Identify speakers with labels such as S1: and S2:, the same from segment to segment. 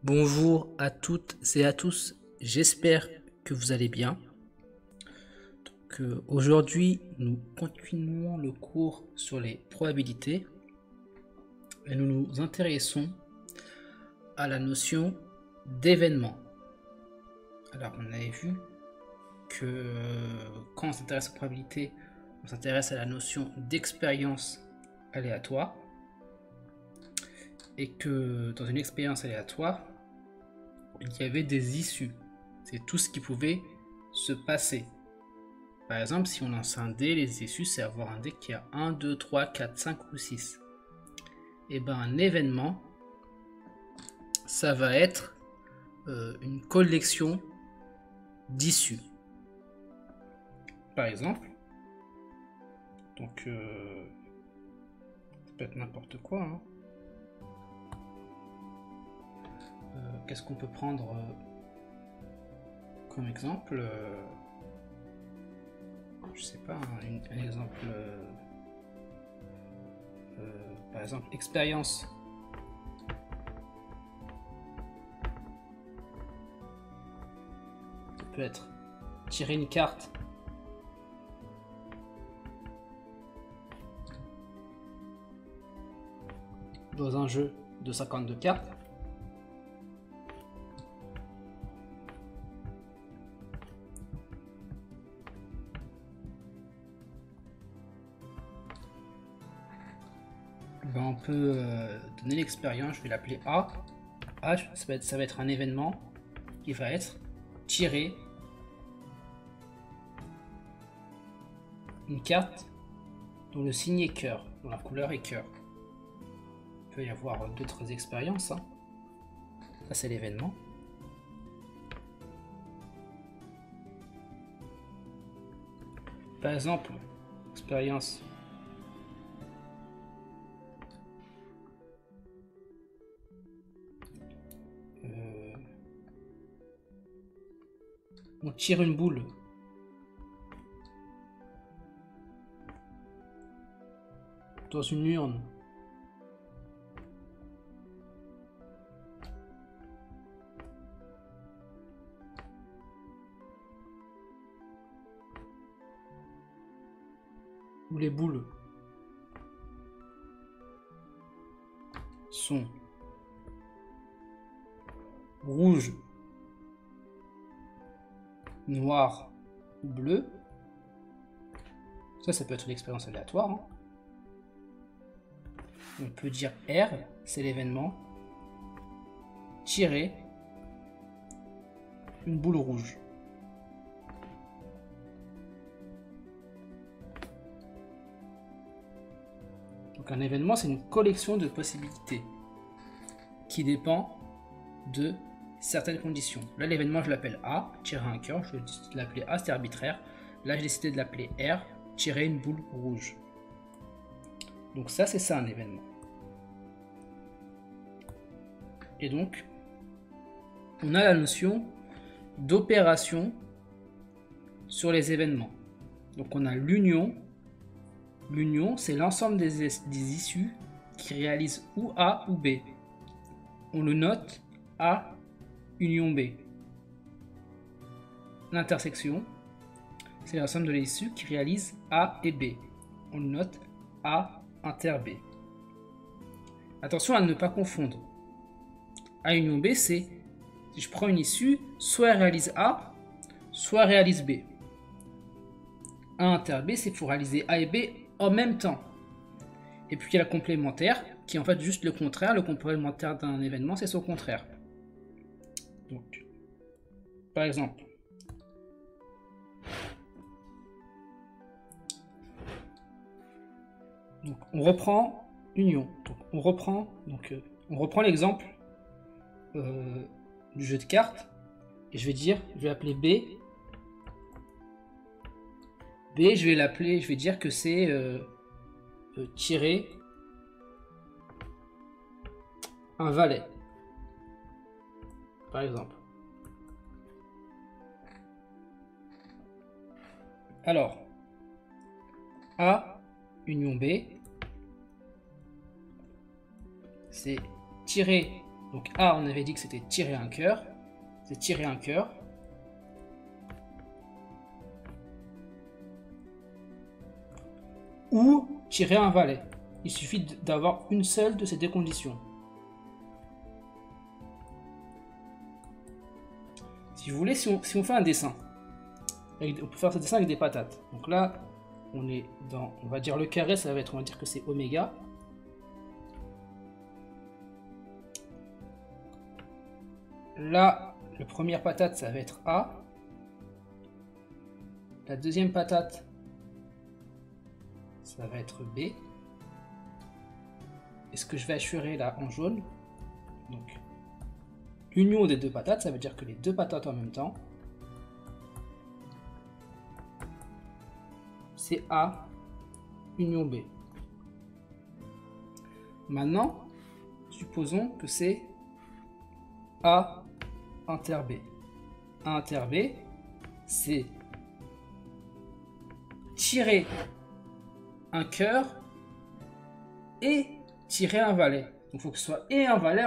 S1: Bonjour à toutes et à tous, j'espère que vous allez bien. Aujourd'hui, nous continuons le cours sur les probabilités et nous nous intéressons à la notion d'événement. Alors, on avait vu que quand on s'intéresse aux probabilités, on s'intéresse à la notion d'expérience aléatoire et que dans une expérience aléatoire, il y avait des issues. C'est tout ce qui pouvait se passer. Par exemple, si on lance un dé, les issues, c'est avoir un dé qui a 1, 2, 3, 4, 5 ou 6. Et bien, un événement, ça va être une collection d'issues. Par exemple, donc, ça peut être n'importe quoi. Hein. Qu'est-ce qu'on peut prendre comme exemple je sais pas, un exemple. Par exemple, expérience. Ça peut être tirer une carte. Dans un jeu de 52 cartes. Ben, on peut donner l'expérience, je vais l'appeler A. A, ça va être un événement qui va être tirer une carte dont le signe est cœur, dont la couleur est cœur. Il peut y avoir d'autres expériences. Hein. Ça, c'est l'événement. Par exemple, expérience. On tire une boule. Dans une urne. Où les boules sont rouges, noires ou bleues. Ça peut être une expérience aléatoire. Hein. On peut dire R, c'est l'événement. Tirer une boule rouge. Donc un événement, c'est une collection de possibilités qui dépend de certaines conditions. Là, l'événement, je l'appelle A, tirer un cœur. Je vais l'appeler A, c'est arbitraire. Là, j'ai décidé de l'appeler R, tirer une boule rouge. Donc ça, c'est ça un événement. Et donc, on a la notion d'opération sur les événements. Donc on a l'union. L'union, c'est l'ensemble des issues qui réalisent ou A ou B. On le note A union B. L'intersection, c'est l'ensemble de l'issue qui réalisent A et B. On le note A inter B. Attention à ne pas confondre. A union B, c'est si je prends une issue, soit elle réalise A, soit elle réalise B. A inter B, c'est pour réaliser A et B en même temps. Et puis il y a la complémentaire, qui est en fait juste le contraire. Le complémentaire d'un événement, c'est son contraire. Donc, par exemple, donc on reprend union. Donc, on reprend l'exemple du jeu de cartes. Et je vais appeler B. B, je vais dire que c'est tirer un valet. Par exemple. Alors, A union B, c'est tirer Donc A, on avait dit que c'était tirer un cœur. C'est tirer un cœur. Ou tirer un valet. Il suffit d'avoir une seule de ces deux conditions. Si vous voulez, si on fait un dessin, on peut faire ce dessin avec des patates. Donc là, on est dans, on va dire le carré, ça va être, on va dire que c'est oméga. Là, la première patate, ça va être A. La deuxième patate, ça va être B. Et ce que je vais assurer là en jaune, donc l'union des deux patates, ça veut dire que les deux patates en même temps, c'est A, union B. Maintenant, supposons que c'est A inter B. A inter B, c'est tirer un cœur et tirer un valet. Donc il faut que ce soit et un valet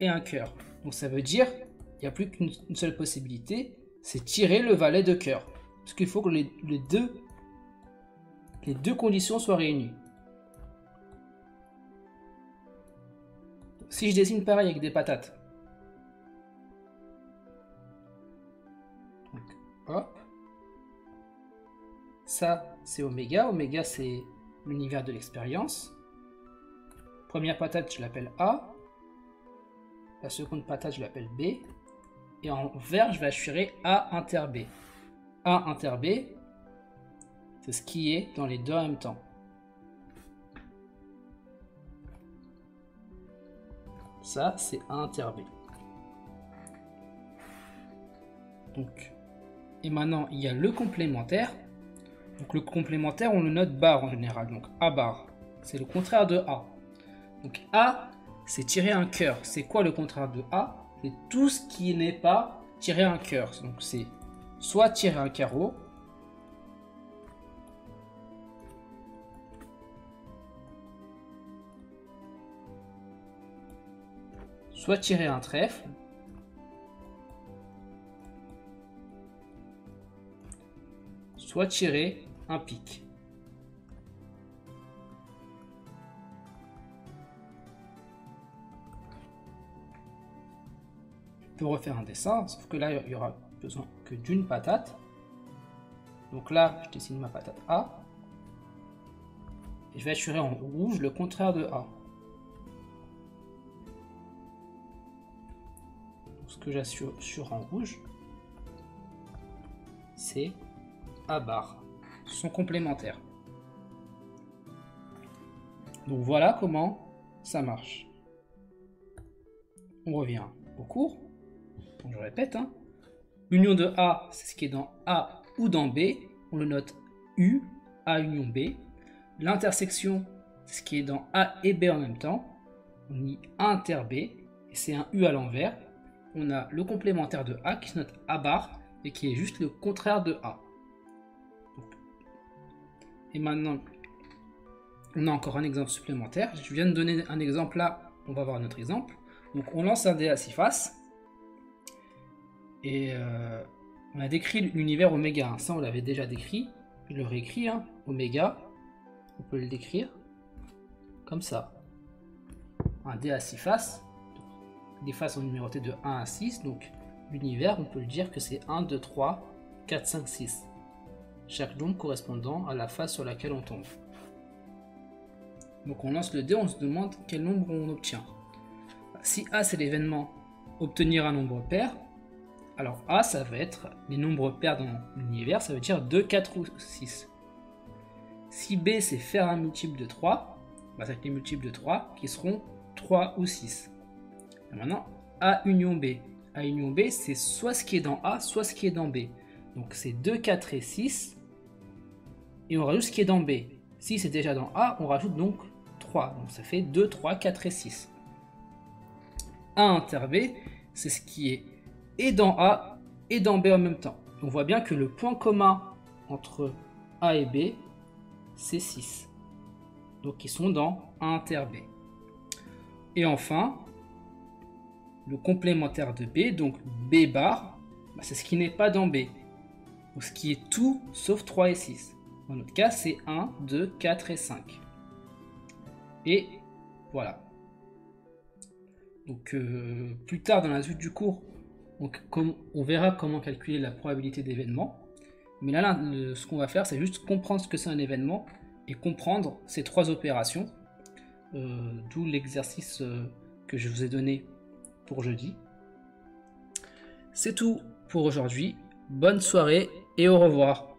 S1: et un cœur. Donc ça veut dire qu'il n'y a plus qu'une seule possibilité, c'est tirer le valet de cœur. Parce qu'il faut que les deux conditions soient réunies. Si je dessine pareil avec des patates, donc, hop, ça c'est oméga. Oméga c'est l'univers de l'expérience. Première patate je l'appelle A. La seconde patate je l'appelle B. Et en vert je vais assurer A inter B. A inter B, c'est ce qui est dans les deux en même temps. Ça, c'est A inter B. Donc, et maintenant, il y a le complémentaire. Donc, le complémentaire, on le note bar en général. Donc, A bar, c'est le contraire de A. Donc, A, c'est tirer un cœur. C'est quoi le contraire de A? C'est tout ce qui n'est pas tirer un cœur. Donc, c'est soit tirer un carreau, soit tirer un trèfle, soit tirer un pic. Je peux refaire un dessin, sauf que là, il y aura besoin que d'une patate. Donc là, je dessine ma patate A. Et je vais assurer en rouge le contraire de A. Ce que j'assure en rouge, c'est A bar. Ce sont complémentaires. Donc voilà comment ça marche. On revient au cours. Donc je répète, hein. L'union de A, c'est ce qui est dans A ou dans B. On le note U, A union B. L'intersection, c'est ce qui est dans A et B en même temps. On dit A inter B. Et c'est un U à l'envers. On a le complémentaire de A qui se note A bar et qui est juste le contraire de A. Et maintenant, on a encore un exemple supplémentaire. Je viens de donner un exemple là, on va voir un autre exemple. Donc on lance un dé à 6 faces. Et on a décrit l'univers oméga. Ça on l'avait déjà décrit. Je le réécris, hein. Oméga. On peut le décrire comme ça. Un dé à 6 faces. Les faces sont numérotées de 1 à 6. Donc l'univers, on peut le dire que c'est 1, 2, 3, 4, 5, 6. Chaque nombre correspondant à la face sur laquelle on tombe. Donc on lance le dé, on se demande quel nombre on obtient. Si A c'est l'événement obtenir un nombre pair, alors A ça va être les nombres pairs dans l'univers, ça veut dire 2, 4 ou 6. Si B c'est faire un multiple de 3, bah, ça va être les multiples de 3 qui seront 3 ou 6. Et maintenant A union B. A union B c'est soit ce qui est dans A, soit ce qui est dans B. Donc c'est 2, 4 et 6. Et on rajoute ce qui est dans B. Si c'est déjà dans A, on rajoute donc 3. Donc ça fait 2, 3, 4 et 6. A inter B, c'est ce qui est et dans A et dans B en même temps. On voit bien que le point commun entre A et B, c'est 6. Donc ils sont dans A inter B. Et enfin, le complémentaire de B, donc B bar, bah, c'est ce qui n'est pas dans B. Donc ce qui est tout sauf 3 et 6. Dans notre cas, c'est 1, 2, 4 et 5. Et voilà. Donc plus tard dans la suite du cours, on verra comment calculer la probabilité d'événement. Mais là, ce qu'on va faire, c'est juste comprendre ce que c'est un événement et comprendre ces trois opérations. D'où l'exercice que je vous ai donné pour jeudi. C'est tout pour aujourd'hui. Bonne soirée et au revoir.